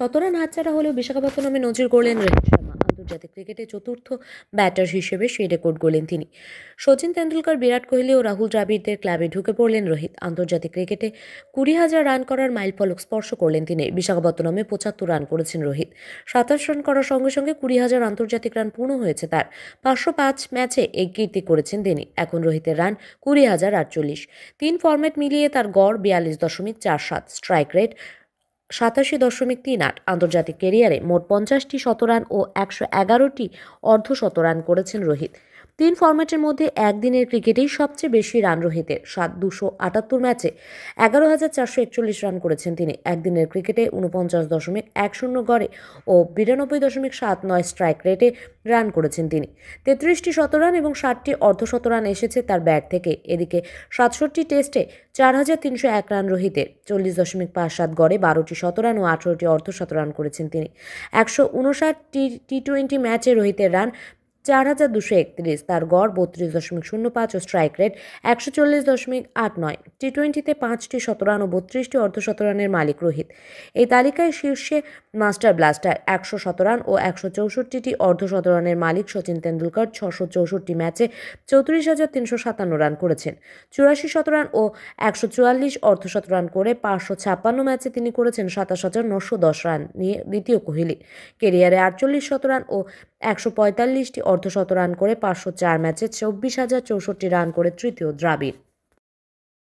শতরান হাতছাড়া হলেও বিশাখাপত্তনমে নজির গড়লেন রোহিত শর্মা। আন্তর্জাতিক ক্রিকেটে চতুর্থ ব্যাটার হিসেবে সেই রেকর্ড গড়লেন তিনি। সচিন তেন্ডুলকর, বিরাট কোহলি ও রাহুল দ্রাবিড়দের ক্লাবে ঢুকে পড়লেন রোহিত। আন্তর্জাতিক ক্রিকেটে 20,000 রান করার মাইলফলক স্পর্শ করলেন তিনি। বিশাখাপত্তনমে 75 রান করেছেন রোহিত। 27 রান করার সঙ্গে সঙ্গে 20,000 আন্তর্জাতিক রান পূর্ণ হয়েছে তার। 505 ম্যাচে এই কীর্তি করেছেন তিনি। এখন রোহিতের রান 20,048। 3 ফরম্যাট মিলিয়ে তার গড় 42.47, স্ট্রাইক রেট 87.38। আন্তর্জাতিক ক্যারিয়ারে মোট 50টি শতরান ও 111টি অর্ধশতরান করেছেন রোহিত। 3 ফরম্যাটের মধ্যে একদিনের ক্রিকেটেই সবচেয়ে বেশি রান রোহিতের। 278 ম্যাচে 11,441 রান করেছেন তিনি। একদিনের ক্রিকেটে 49.10 গড়ে ও 92.79 স্ট্রাইক রেটে রান করেছেন তিনি। 33টি শতরান এবং 60টি অর্ধশতরান এসেছে তার ব্যাট থেকে। এদিকে 67টি টেস্টে 4,301 রান রোহিতের। 40.57 গড়ে 12টি শতরান ও 18টি অর্ধশতরান করেছেন তিনি। 159টি টি-20 ম্যাচে রোহিতের রান 4,231, তার গড় 32.05 ও স্ট্রাইক রেট 140.89। টি-20তে 5টি শতরান ও 32টি অর্ধশতরানের মালিক রোহিত। এই তালিকায় শীর্ষে মাস্টার ব্লাস্টার 100 শতরান ও 164টি অর্ধশতরানের মালিক সচিন তেন্ডুলকর। 664 ম্যাচে 34,357 রান করেছেন। 84 শতরান ও 144 অর্ধশতরান করে 556 ম্যাচে তিনি করেছেন 27,910 রান নিয়ে দ্বিতীয় কোহলি। কেরিয়ারে 48 শতরান ও 145টি অর্ধশতরান করে 504 ম্যাচে 24,064 রান করে তৃতীয় দ্রাবিড়।